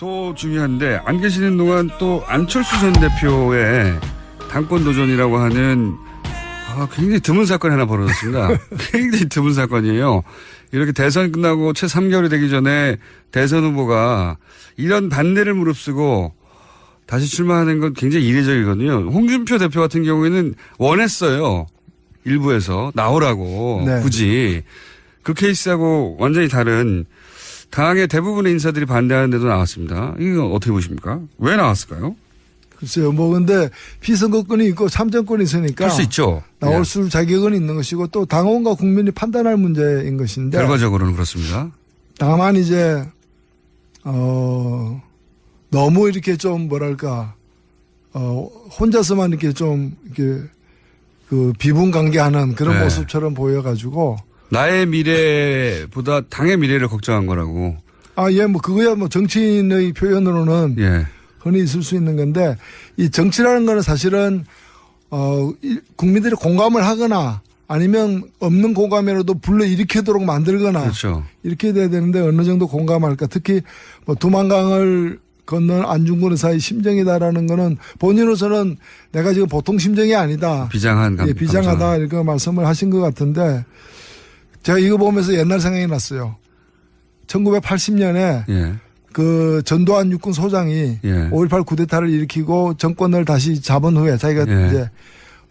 또 중요한데 안 계시는 동안 또 안철수 전 대표의 당권 도전이라고 하는 굉장히 드문 사건이 하나 벌어졌습니다. 굉장히 드문 사건이에요. 이렇게 대선 끝나고 채 3개월이 되기 전에 대선 후보가 이런 반대를 무릅쓰고 다시 출마하는 건 굉장히 이례적이거든요. 홍준표 대표 같은 경우에는 원했어요. 일부에서 나오라고 네. 굳이. 그 케이스하고 완전히 다른 당의 대부분의 인사들이 반대하는데도 나왔습니다. 이거 어떻게 보십니까? 왜 나왔을까요? 글쎄요. 근데 피선거권이 있고 참정권이 있으니까. 할 수 있죠. 나올 수 자격은 있는 것이고 또 당원과 국민이 판단할 문제인 것인데. 결과적으로는 그렇습니다. 다만 이제, 너무 이렇게 좀 혼자서만 이렇게 좀 이렇게 비분관계하는 그런 네. 모습처럼 보여가지고. 나의 미래보다 당의 미래를 걱정한 거라고. 그거야 정치인의 표현으로는. 예. 흔히 있을 수 있는 건데 이 정치라는 거는 사실은 국민들이 공감을 하거나 아니면 없는 공감이라도 불러일으키도록 만들거나 그렇죠. 이렇게 돼야 되는데 어느 정도 공감할까. 특히 두만강을 건넌 안중근 의사의 심정이다라는 거는 본인으로서는 내가 지금 보통 심정이 아니다. 비장하다 이렇게 말씀을 하신 것 같은데 제가 이거 보면서 옛날 생각이 났어요. 1980년에 예. 전두환 육군 소장이 예. 5.18 쿠데타를 일으키고 정권을 다시 잡은 후에 자기가 예. 이제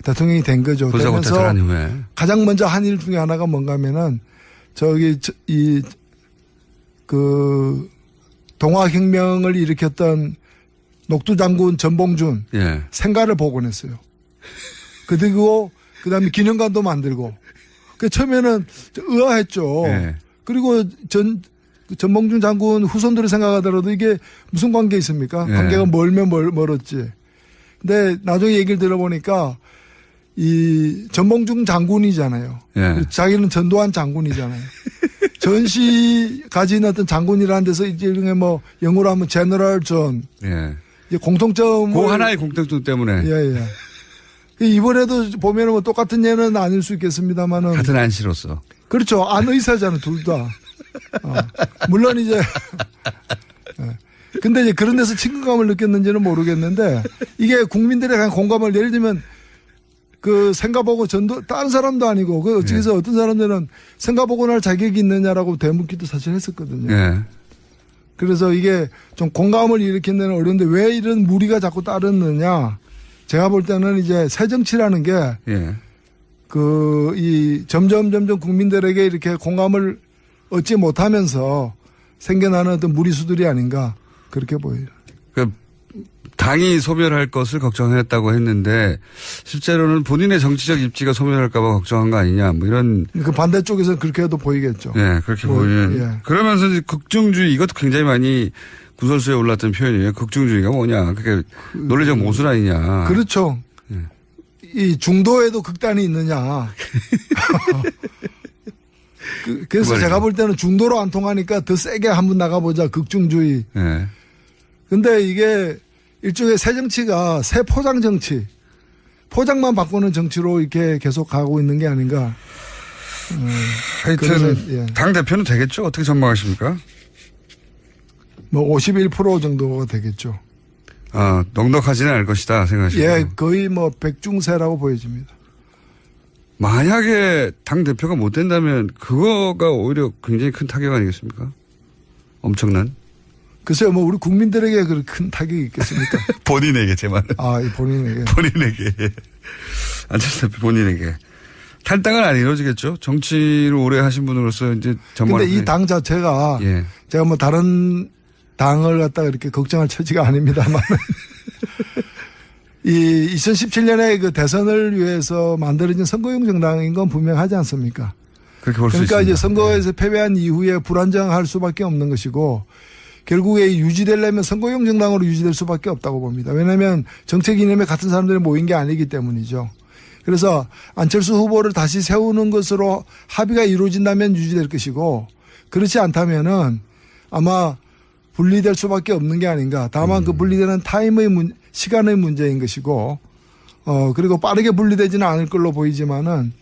대통령이 된 거죠. 그러면서 가장 먼저 한 일 중에 하나가 뭔가 하면은 동학혁명을 일으켰던 녹두장군 전봉준 예. 생가를 복원했어요. 그리고 그다음에 기념관도 만들고. 처음에는 의아했죠. 예. 그리고 전봉준 장군 후손들이 생각하더라도 이게 무슨 관계 있습니까? 예. 관계가 멀었지. 근데 나중에 얘기를 들어보니까 이 전봉준 장군이잖아요. 예. 자기는 전두환 장군이잖아요. 전시 가진 어떤 장군이라는 데서 이제 영어로 하면 제너럴 존. 예. 공통점. 그 하나의 공통점 때문에. 예. 이번에도 보면은 똑같은 예는 아닐 수 있겠습니다만은. 같은 안씨로서. 그렇죠. 안 의사잖아요, 둘 다. 물론 이제. 근데 이제 그런 데서 친근감을 느꼈는지는 모르겠는데 이게 국민들의 그냥 공감을 예를 들면 생가보고 다른 사람도 아니고 어찌해서 어떤 사람들은 생가보고날 자격이 있느냐라고 되묻기도 사실 했었거든요. 예. 그래서 이게 좀 공감을 일으키는 데는 어려운데 왜 이런 무리가 자꾸 따르느냐. 제가 볼 때는 이제 새정치라는 게 예. 점점 국민들에게 이렇게 공감을 얻지 못하면서 생겨나는 어떤 무리수들이 아닌가 그렇게 보여요. 당이 소멸할 것을 걱정했다고 했는데 실제로는 본인의 정치적 입지가 소멸할까 봐 걱정한 거 아니냐 이런. 반대쪽에서는 그렇게 해도 보이겠죠. 네, 그렇게 보이는. 예. 그러면서 이제 극중주의 이것도 굉장히 많이 구설수에 올랐던 표현이에요. 극중주의가 뭐냐. 그게 논리적 모순 아니냐. 그렇죠. 예. 이 중도에도 극단이 있느냐. 그래서 제가 볼 때는 중도로 안 통하니까 더 세게 한번 나가보자. 극중주의. 예. 근데 이게 일종의 새 정치가 새 포장 정치. 포장만 바꾸는 정치로 이렇게 계속 가고 있는 게 아닌가. 하여튼 당 대표는 되겠죠? 어떻게 전망하십니까? 51% 정도가 되겠죠. 넉넉하지는 않을 것이다 생각하시고. 예, 거의 백중세라고 보여집니다. 만약에 당 대표가 못 된다면 그거가 오히려 굉장히 큰 타격 아니겠습니까? 엄청난. 글쎄요, 우리 국민들에게 그런 큰 타격이 있겠습니까? 본인에게 제 말은. 본인에게. 본인에게. 안철수 대표 본인에게. 탈당은 안 이루어지겠죠? 정치를 오래 하신 분으로서 이제 근데 이 당 자체가 제가 다른 당을 갖다가 이렇게 걱정할 처지가 아닙니다만 이 2017년에 대선을 위해서 만들어진 선거용 정당인 건 분명하지 않습니까? 그렇게 볼 수 있습니다. 그러니까 이제 선거에서 패배한 이후에 불안정할 수밖에 없는 것이고 결국에 유지되려면 선거용 정당으로 유지될 수밖에 없다고 봅니다. 왜냐하면 정책 이념에 같은 사람들이 모인 게 아니기 때문이죠. 그래서 안철수 후보를 다시 세우는 것으로 합의가 이루어진다면 유지될 것이고 그렇지 않다면은 아마 분리될 수밖에 없는 게 아닌가. 다만 그 분리되는 시간의 문제인 것이고 그리고 빠르게 분리되지는 않을 걸로 보이지만은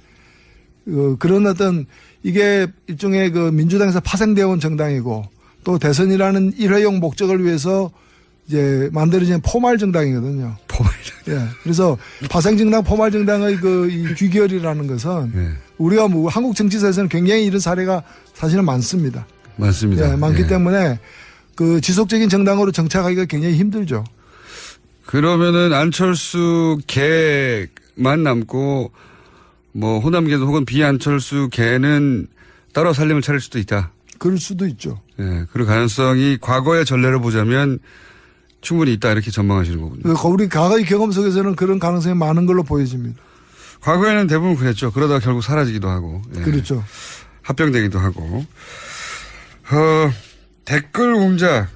그런 어떤 이게 일종의 민주당에서 파생되어 온 정당이고 또 대선이라는 일회용 목적을 위해서 이제 만들어진 포말 정당이거든요. 포말. 예. 그래서 파생정당, 포말 정당의 이 귀결이라는 것은 네. 우리가 뭐 한국 정치사에서는 굉장히 이런 사례가 사실은 많습니다. 맞습니다. 예, 많기 예. 때문에 그 지속적인 정당으로 정착하기가 굉장히 힘들죠. 그러면은 안철수 개만 남고 뭐 호남계도 혹은 비안철수 개는 따로 살림을 차릴 수도 있다. 그럴 수도 있죠. 예, 그럴 가능성이 과거의 전례를 보자면 충분히 있다 이렇게 전망하시는 거군요. 우리 과거의 경험 속에서는 그런 가능성이 많은 걸로 보여집니다. 과거에는 대부분 그랬죠. 그러다가 결국 사라지기도 하고. 예. 그렇죠. 합병되기도 하고. 댓글 공작.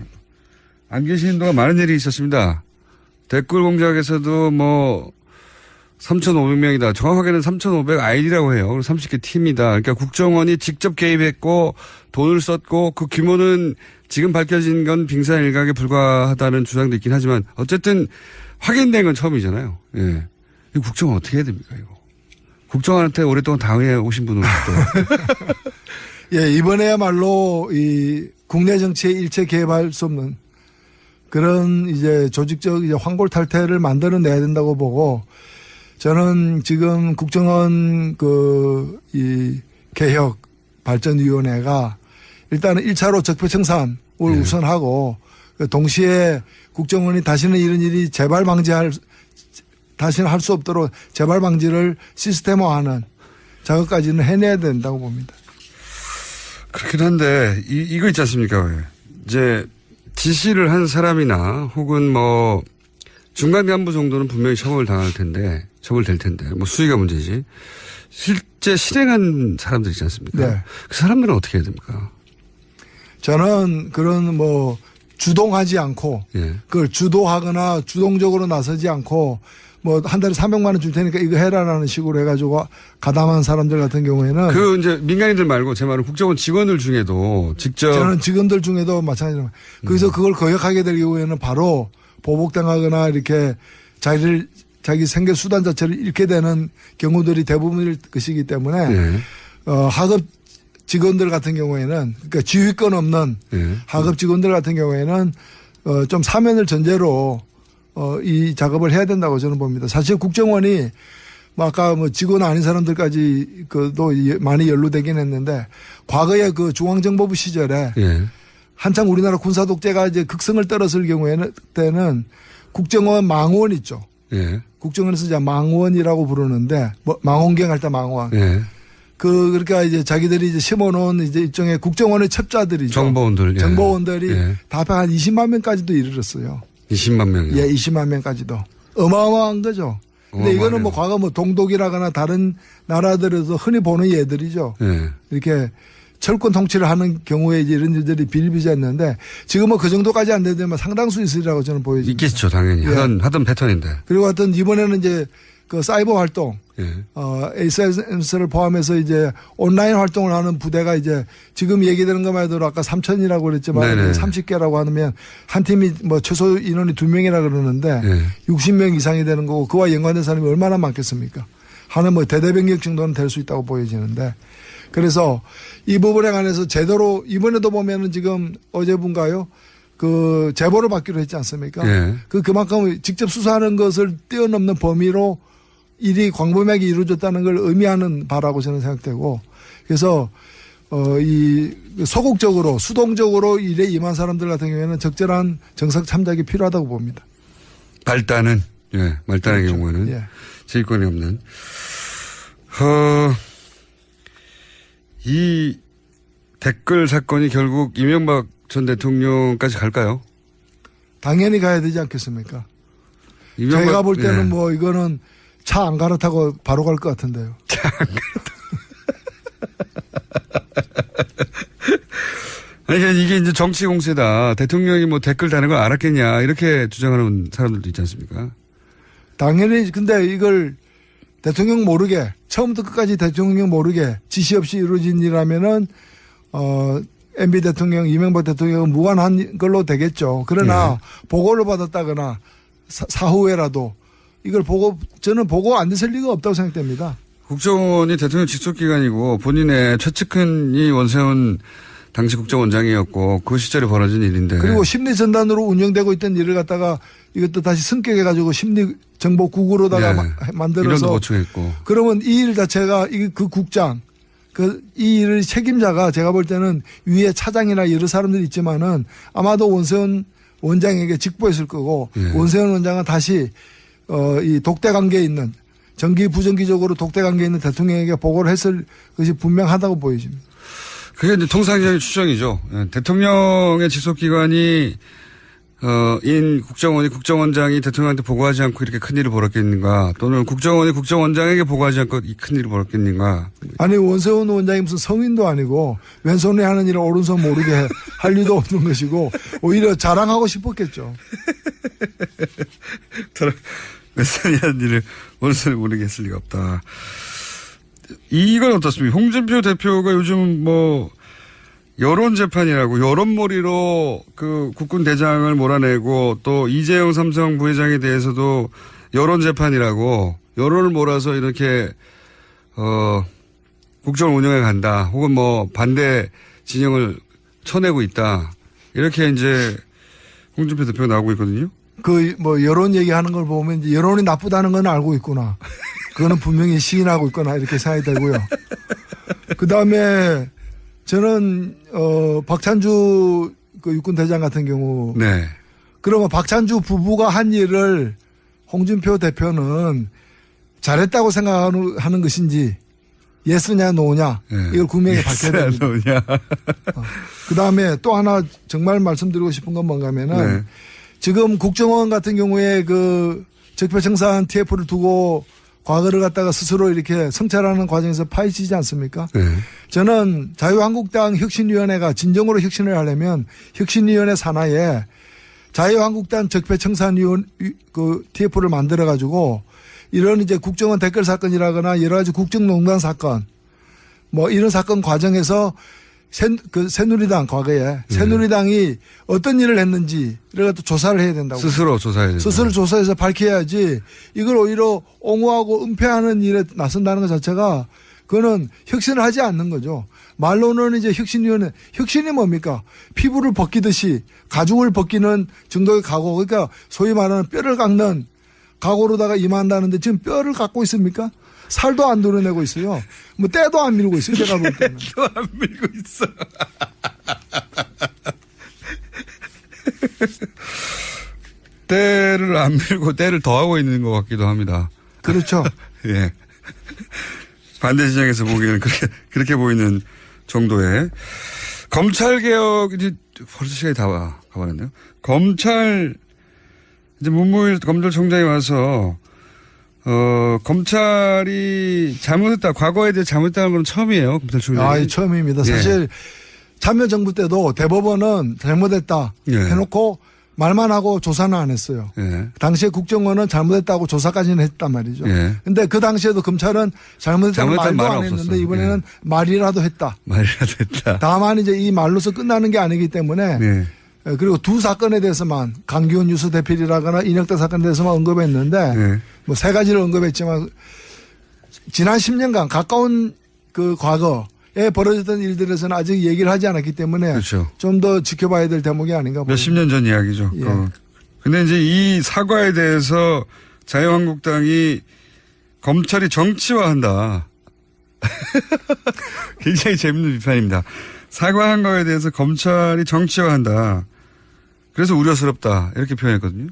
안 계시는 동안 많은 일이 있었습니다. 댓글 공작에서도 뭐 3,500명이다. 정확하게는 3,500 아이디라고 해요. 30개 팀이다. 그러니까 국정원이 직접 개입했고 돈을 썼고 그 규모는 지금 밝혀진 건 빙산일각에 불과하다는 주장도 있긴 하지만 어쨌든 확인된 건 처음이잖아요. 예. 이 국정원 어떻게 해야 됩니까, 이거? 국정원한테 오랫동안 당해 오신 분은 또. 예, 이번에야말로 이 국내 정치에 일체 개입할 수 없는 그런 이제 조직적 이제 황골탈퇴를 만들어내야 된다고 보고 저는 지금 국정원 이 개혁 발전위원회가 일단은 1차로 적폐청산을 우선하고 동시에 국정원이 다시는 이런 일이 다시는 할 수 없도록 재발 방지를 시스템화하는 작업까지는 해내야 된다고 봅니다. 그렇긴 한데 이거 있지 않습니까? 이제 지시를 한 사람이나 혹은 뭐 중간 간부 정도는 분명히 처벌될 텐데 뭐 수위가 문제지. 실제 실행한 사람들 있지 않습니까? 네. 그 사람들은 어떻게 해야 됩니까? 저는 그런 뭐 주동하지 않고 예. 그걸 주도하거나 주동적으로 나서지 않고 뭐 한 달에 300만 원 줄 테니까 이거 해라라는 식으로 해가지고 가담한 사람들 같은 경우에는 그 이제 민간인들 말고 제 말은 국정원 직원들 중에도 직접 저는 직원들 중에도 마찬가지로 거기서 그걸 거역하게 될 경우에는 바로 보복당하거나 이렇게 자기 생계 수단 자체를 잃게 되는 경우들이 대부분일 것이기 때문에 예. 하급 직원들 같은 경우에는 그러니까 지휘권 없는 예. 하급 직원들 같은 경우에는 좀 사면을 전제로 이 작업을 해야 된다고 저는 봅니다. 사실 국정원이 뭐 아까 뭐 직원 아닌 사람들까지 그도 많이 연루되긴 했는데 과거에 그 중앙정보부 시절에 예. 한창 우리나라 군사 독재가 이제 극성을 떨었을 경우에는 때는 국정원 망원 있죠. 예. 국정원에서 이제 망원이라고 부르는데 뭐 망원경 할 때 망원. 예. 그러니까 이제 자기들이 이제 심어놓은 이제 일종의 국정원의 첩자들이죠. 정보원들. 예. 정보원들이 예. 다 합해 한 20만 명까지도 이르렀어요. 20만 명이요. 예, 20만 명까지도. 어마어마한 거죠. 근데 어마어마하네요. 이거는 뭐 과거 뭐 동독이라거나 다른 나라들에서 흔히 보는 예들이죠. 예. 이렇게 철권 통치를 하는 경우에 이제 이런 일들이 비일비재했는데 지금 뭐 그 정도까지 안 되지만 상당수 있으리라고 저는 보여집니다. 있겠죠, 당연히. 예. 하던 패턴인데. 그리고 하여튼 이번에는 이제 그 사이버 활동, 예. SNS를 포함해서 이제 온라인 활동을 하는 부대가 이제 지금 얘기되는 것만 해도 아까 3,000이라고 그랬지만 네네. 30개라고 하면 한 팀이 뭐 최소 인원이 2명이라 그러는데 예. 60명 이상이 되는 거고 그와 연관된 사람이 얼마나 많겠습니까? 하는 뭐 대대변격 정도는 될 수 있다고 보여지는데 그래서 이 부분에 관해서 제대로 이번에도 보면은 지금 어제분가요? 그 제보를 받기로 했지 않습니까? 예. 그만큼 직접 수사하는 것을 뛰어넘는 범위로 일이 광범위하게 이루어졌다는 걸 의미하는 바라고 저는 생각되고 그래서 이 소극적으로 수동적으로 일에 임한 사람들 같은 경우에는 적절한 정상 참작이 필요하다고 봅니다. 말단의 그렇죠. 경우에는 예. 지휘권이 없는. 이 댓글 사건이 결국 이명박 전 대통령까지 갈까요? 당연히 가야 되지 않겠습니까? 이명박, 제가 볼 때는 예. 뭐 이거는 차 안 갈아타고 바로 갈 것 같은데요. 차 안 갈아타고. 아니, 이게 이제 정치 공세다. 대통령이 뭐 댓글 다는 걸 알았겠냐. 이렇게 주장하는 사람들도 있지 않습니까? 당연히 근데 이걸 대통령 모르게 처음부터 끝까지 대통령 모르게 지시 없이 이루어진 일이라면은 MB 대통령, 이명박 대통령은 무관한 걸로 되겠죠. 그러나 보고를 받았다거나 사후에라도 이걸 저는 보고 안 됐을 리가 없다고 생각됩니다. 국정원이 대통령 직속기관이고 본인의 최측근이 원세훈 당시 국정원장이었고 그 시절에 벌어진 일인데. 그리고 심리전단으로 운영되고 있던 일을 갖다가 이것도 다시 승격해가지고 심리정보국으로다가 네. 만들어서. 이론도 보충했고. 그러면 이 일 자체가 그 국장, 이 일의 책임자가 제가 볼 때는 위에 차장이나 여러 사람들이 있지만은 아마도 원세훈 원장에게 직보했을 거고 원세훈 원장은 다시 이 독대 관계에 있는 정기 부정기적으로 독대 관계에 있는 대통령에게 보고를 했을 것이 분명하다고 보여집니다. 그게 이제 통상적인 추정이죠. 대통령의 직속기관이 인 국정원이 국정원장이 대통령한테 보고하지 않고 이렇게 큰일을 벌였겠는가, 또는 국정원이 국정원장에게 보고하지 않고 이 큰일을 벌였겠는가. 아니 원세훈 원장이 무슨 성인도 아니고 왼손에 하는 일을 오른손 모르게 할 리도 없는 것이고 오히려 자랑하고 싶었겠죠. 왼손이 하는 일을 오른손이 모르게 했을 리가 없다. 이건 어떻습니까? 홍준표 대표가 요즘 뭐 여론재판이라고 여론몰이로 그 국군 대장을 몰아내고 또 이재용 삼성 부회장에 대해서도 여론재판이라고 여론을 몰아서 이렇게 국정을 운영해 간다, 혹은 뭐 반대 진영을 쳐내고 있다, 이렇게 이제 홍준표 대표가 나오고 있거든요. 그 뭐 여론 얘기하는 걸 보면 이제 여론이 나쁘다는 건 알고 있구나. 그거는 분명히 시인하고 있거나 이렇게 생각이 되고요. 그 다음에 저는 박찬주 그 육군 대장 같은 경우, 네. 그러면 박찬주 부부가 한 일을 홍준표 대표는 잘했다고 생각하는 것인지 예스냐 노냐, 네. 이걸 분명히 밝혀야 됩니다. 노냐. 그 다음에 또 하나 정말 말씀드리고 싶은 건 뭔가 하면은 네. 지금 국정원 같은 경우에 그 적폐청산 TF를 두고 과거를 갖다가 스스로 이렇게 성찰하는 과정에서 파헤치지 않습니까? 네. 저는 자유한국당 혁신위원회가 진정으로 혁신을 하려면 혁신위원회 산하에 자유한국당 적폐청산위원 그 TF를 만들어 가지고 이런 이제 국정원 댓글 사건이라거나 여러 가지 국정농단 사건 뭐 이런 사건 과정에서 새누리당 과거에 새누리당이 어떤 일을 했는지를 갖다 조사를 해야 된다고. 스스로 조사해야 된다. 스스로 조사해서 밝혀야지 이걸 오히려 옹호하고 은폐하는 일에 나선다는 것 자체가 그거는 혁신을 하지 않는 거죠. 말로는 이제 혁신위원회, 혁신이 뭡니까? 피부를 벗기듯이 가죽을 벗기는 정도의 각오, 그러니까 소위 말하는 뼈를 깎는 각오로다가 임한다는데 지금 뼈를 깎고 있습니까? 살도 안 드러내고 있어요. 뭐 때도 안 밀고 있어요. 제가 볼 때는. 때도 안 밀고 있어. 때를 안 밀고 때를 더하고 있는 것 같기도 합니다. 그렇죠. 예. 반대 진영에서 보기에는 그렇게 보이는 정도의. 검찰개혁, 이제 벌써 시간이 다 가버렸네요. 검찰, 이제 문무일 검찰총장이 와서 검찰이 잘못했다, 과거에 대해 잘못했다는 건 처음이에요, 검찰총장이. 처음입니다. 사실 참여정부 때도 대법원은 잘못했다 해놓고 말만 하고 조사는 안 했어요. 당시에 국정원은 잘못했다고 조사까지는 했단 말이죠. 근데 그 당시에도 검찰은 잘못했다고 말도 안 했는데 이번에는 말이라도 했다. 말이라도 했다. 다만 이제 이 말로서 끝나는 게 아니기 때문에 그리고 두 사건에 대해서만 강기훈 뉴스 대필이라거나 인혁대 사건에 대해서만 언급했는데 뭐 세 가지를 언급했지만 지난 10년간 가까운 그 과거에 벌어졌던 일들에서는 아직 얘기를 하지 않았기 때문에 그렇죠. 좀 더 지켜봐야 될 대목이 아닌가 봅니다. 몇십 년 전 이야기죠. 근데 이제 이 사과에 대해서 자유한국당이 검찰이 정치화한다. 굉장히 재밌는 비판입니다. 사과한 거에 대해서 검찰이 정치화한다. 그래서 우려스럽다. 이렇게 표현했거든요.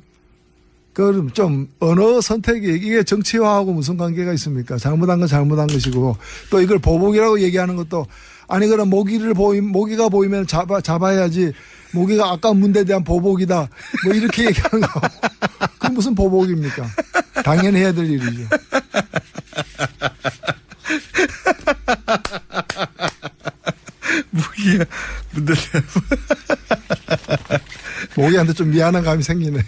그럼 좀 언어 선택이 이게 정치화하고 무슨 관계가 있습니까? 잘못한 건 잘못한 것이고 또 이걸 보복이라고 얘기하는 것도 아니 그럼 모기가 보이면 잡아야지 모기가 아까 문제에 대한 보복이다. 뭐 이렇게 얘기하는 거. 그건 무슨 보복입니까? 당연히 해야 될 일이죠. 모기가 문제에 모기한테 좀 미안한 감이 생기네.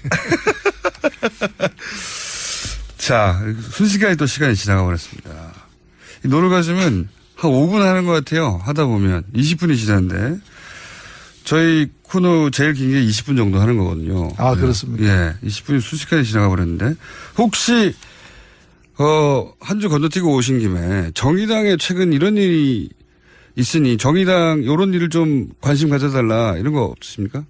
자, 순식간에 또 시간이 지나가 버렸습니다. 노를 가시면 한 5분 하는 것 같아요. 하다 보면 20분이 지났는데 저희 코너 제일 긴 게 20분 정도 하는 거거든요. 아, 그렇습니까? 예, 20분이 순식간에 지나가 버렸는데 혹시 한 주 건너뛰고 오신 김에 정의당에 최근 이런 일이 있으니 정의당 요런 일을 좀 관심 가져달라 이런 거 없으십니까?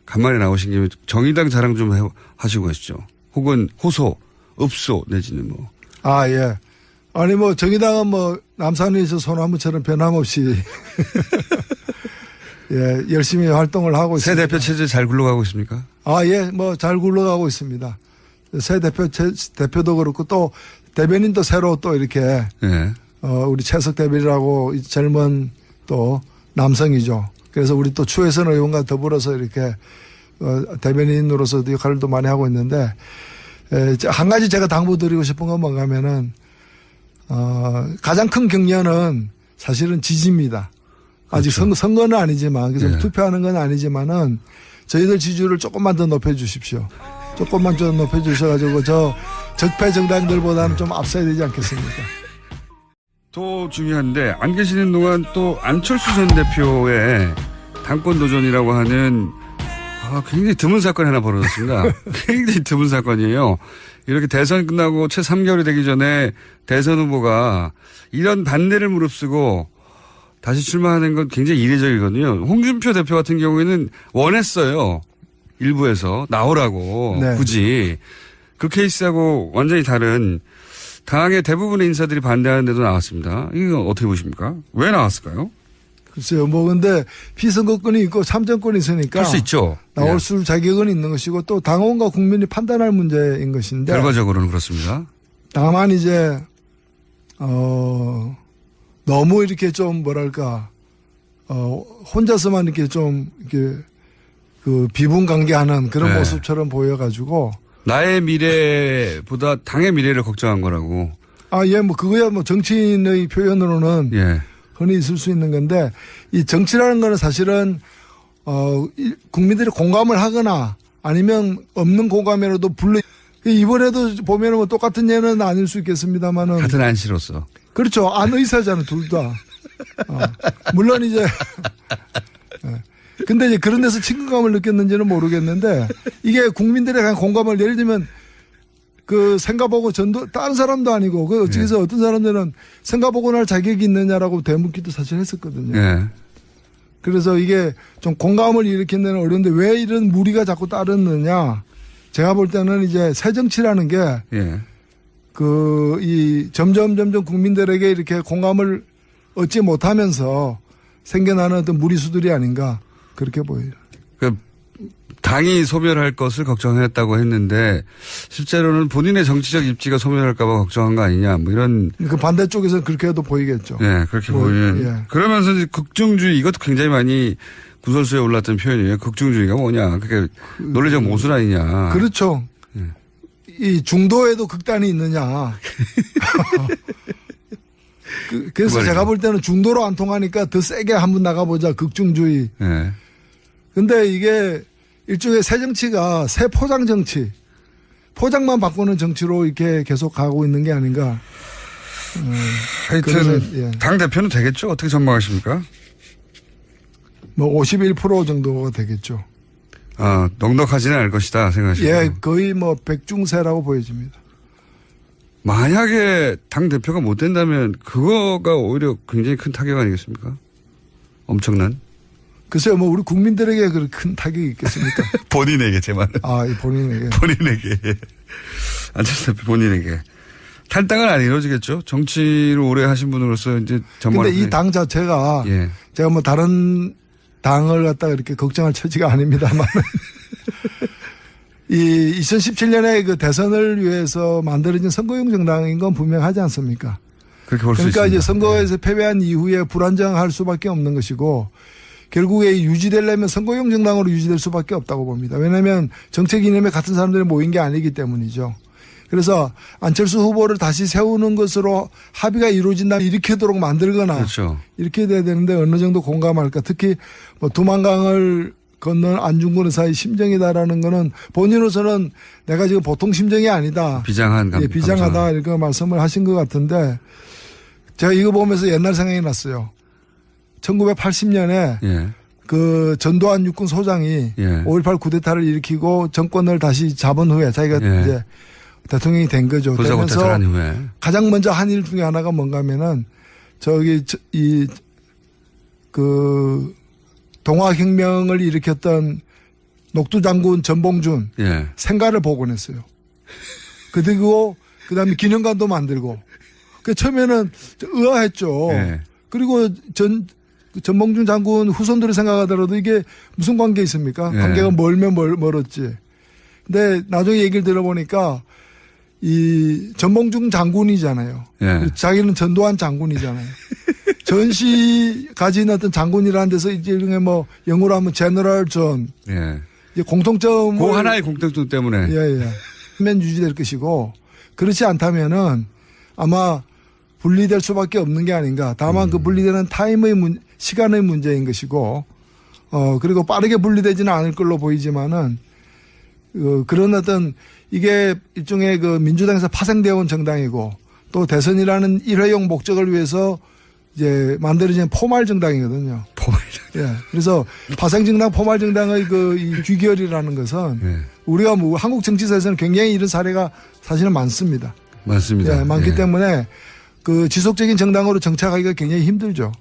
간만에 나오신 김에 정의당 자랑 좀 하시고 가시죠. 혹은 호소, 읍소 내지는 뭐. 아, 예. 아니 뭐 정의당은 뭐 남산에서 소나무처럼 변함없이 예, 열심히 활동을 하고 새 있습니다. 대표 체제 잘 굴러가고 있습니까? 아, 예. 뭐 잘 굴러가고 있습니다. 새 대표도 그렇고 또 대변인도 새로 또 이렇게 예. 우리 최석 대변이라고 젊은 또 남성이죠. 그래서 우리 또 추혜선 의원과 더불어서 이렇게 대변인으로서 역할을 또 많이 하고 있는데 한 가지 제가 당부드리고 싶은 건 뭔가 하면은 가장 큰 격려는 사실은 지지입니다. 아직 그렇죠. 선거는 아니지만 그래서 네. 투표하는 건 아니지만은 저희들 지지율을 조금만 더 높여주십시오. 조금만 좀 높여주셔가지고 저 적폐 정당들보다는 좀 앞서야 되지 않겠습니까? 또 중요한데 안 계시는 동안 또 안철수 전 대표의 당권 도전이라고 하는 굉장히 드문 사건이 하나 벌어졌습니다. 굉장히 드문 사건이에요. 이렇게 대선 끝나고 채 3개월이 되기 전에 대선 후보가 이런 반대를 무릅쓰고 다시 출마하는 건 굉장히 이례적이거든요. 홍준표 대표 같은 경우에는 원했어요. 일부에서 나오라고 네. 굳이. 그 케이스하고 완전히 다른 당의 대부분의 인사들이 반대하는데도 나왔습니다. 이거 어떻게 보십니까? 왜 나왔을까요? 글쎄요. 뭐 근데 피선거권이 있고 참정권이 있으니까 할 수 있죠. 나올 수 자격은 있는 것이고 또 당원과 국민이 판단할 문제인 것인데 결과적으로는 그렇습니다. 다만 이제 너무 이렇게 좀 뭐랄까 혼자서만 이렇게 좀 이렇게 그 비분관계하는 그런 네. 모습처럼 보여가지고 나의 미래보다 당의 미래를 걱정한 거라고. 예, 뭐 그거야 뭐 정치인의 표현으로는 예. 흔히 있을 수 있는 건데 이 정치라는 거는 사실은 국민들이 공감을 하거나 아니면 없는 공감이라도 이번에도 보면은 뭐 똑같은 예는 아닐 수 있겠습니다만은 같은 안시로서. 그렇죠. 안 의사잖아요, 둘 다. 물론 이제 근데 이제 그런 데서 친근감을 느꼈는지는 모르겠는데 이게 국민들의 그냥 공감을 예를 들면 그 생각보고 전도 다른 사람도 아니고 그 어찌해서 어떤 사람들은 생각보고 할 자격이 있느냐라고 되묻기도 사실 했었거든요. 예. 그래서 이게 좀 공감을 일으키는 데는 어려운데 왜 이런 무리가 자꾸 따르느냐. 제가 볼 때는 이제 새 정치라는 게 예. 점점 국민들에게 이렇게 공감을 얻지 못하면서 생겨나는 어떤 무리수들이 아닌가 그렇게 보여요. 그 당이 소멸할 것을 걱정했다고 했는데 실제로는 본인의 정치적 입지가 소멸할까 봐 걱정한 거 아니냐 뭐 이런. 그 반대쪽에서 그렇게도 보이겠죠. 네, 그렇게 보이는. 예. 그러면서 이제 극중주의 이것도 굉장히 많이 구설수에 올랐던 표현이에요. 극중주의가 뭐냐. 그게 논리적 모순 아니냐. 그렇죠. 예. 이 중도에도 극단이 있느냐. 그래서 그 제가 볼 때는 중도로 안 통하니까 더 세게 한번 나가보자. 극중주의. 예. 근데 이게 일종의 새 정치가 새 포장 정치. 포장만 바꾸는 정치로 이렇게 계속 가고 있는 게 아닌가. 하여튼 그래서, 예. 당 대표는 되겠죠? 어떻게 전망하십니까? 뭐 51% 정도가 되겠죠. 넉넉하지는 않을 것이다 생각하시고. 예, 거의 뭐 백중세라고 보여집니다. 만약에 당 대표가 못 된다면 그거가 오히려 굉장히 큰 타격 아니겠습니까? 엄청난. 글쎄요, 뭐 우리 국민들에게 그런 큰 타격이 있겠습니까? 본인에게 제 말은. 본인에게. 본인에게. 안철수 대표 본인에게. 탈당은 안 이루어지겠죠? 정치를 오래 하신 분으로서 이제 전망을. 근데 이 당 자체가 예. 제가 뭐 다른 당을 갖다가 이렇게 걱정할 처지가 아닙니다만 이 2017년에 그 대선을 위해서 만들어진 선거용 정당인 건 분명하지 않습니까? 그렇게 볼 수 있습니다. 그러니까 이제 선거에서 패배한 이후에 불안정할 수밖에 없는 것이고 결국에 유지되려면 선거용 정당으로 유지될 수밖에 없다고 봅니다. 왜냐하면 정책 이념에 같은 사람들이 모인 게 아니기 때문이죠. 그래서 안철수 후보를 다시 세우는 것으로 합의가 이루어진다면 일으키도록 만들거나 그렇죠. 이렇게 돼야 되는데 어느 정도 공감할까. 특히 뭐 두만강을 건넌 안중근 의사의 심정이다라는 거는 본인으로서는 내가 지금 보통 심정이 아니다. 비장한 감. 비장하다 이렇게 말씀을 하신 것 같은데 제가 이거 보면서 옛날 생각이 났어요. 1980년에 예. 그 전두환 육군 소장이 예. 5.18 쿠데타를 일으키고 정권을 다시 잡은 후에 자기가 예. 이제 대통령이 된 거죠. 군사고태를 한 후에. 가장 먼저 한 일 중에 하나가 뭔가 하면은 이 그 동학혁명을 일으켰던 녹두 장군 전봉준 예. 생가를 복원했어요. 그리고 그다음에 기념관도 만들고. 그 처음에는 의아했죠. 예. 그리고 전봉준 장군 후손들을 생각하더라도 이게 무슨 관계 있습니까? 예. 관계가 멀면 멀었지. 근데 나중에 얘기를 들어보니까 이 전봉준 장군이잖아요. 예. 자기는 전두환 장군이잖아요. 전시 가진 어떤 장군이라는 데서 이제 뭐 영어로 하면 제너럴 전. 예. 이제 공통점. 그 하나의 공통점 때문에. 예. 면 유지될 것이고 그렇지 않다면은 아마 분리될 수밖에 없는 게 아닌가. 다만 그 분리되는 시간의 문제인 것이고, 그리고 빠르게 분리되지는 않을 걸로 보이지만은, 그런 어떤, 이게 일종의 그 민주당에서 파생되어 온 정당이고, 또 대선이라는 일회용 목적을 위해서 이제 만들어진 포말 정당이거든요. 포말 예. 그래서 파생정당, 포말 정당의 이 귀결이라는 것은 예. 우리가 뭐 한국 정치사에서는 굉장히 이런 사례가 사실은 많습니다. 맞습니다. 예, 많기 예. 때문에 그 지속적인 정당으로 정착하기가 굉장히 힘들죠.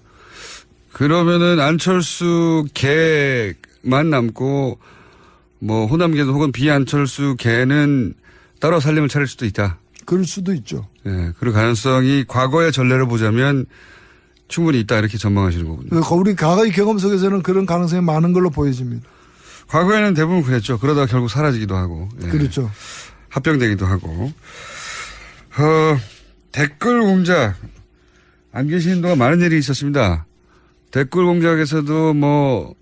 그러면은 안철수 개만 남고 뭐 호남계도 혹은 비안철수 개는 따로 살림을 차릴 수도 있다. 그럴 수도 있죠. 예, 그럴 가능성이 과거의 전례를 보자면 충분히 있다 이렇게 전망하시는 거군요. 우리 과거의 경험 속에서는 그런 가능성이 많은 걸로 보여집니다. 과거에는 대부분 그랬죠. 그러다가 결국 사라지기도 하고. 예. 그렇죠. 합병되기도 하고. 댓글 공작. 안 계시는 동안 많은 일이 있었습니다. 댓글 공작에서도 뭐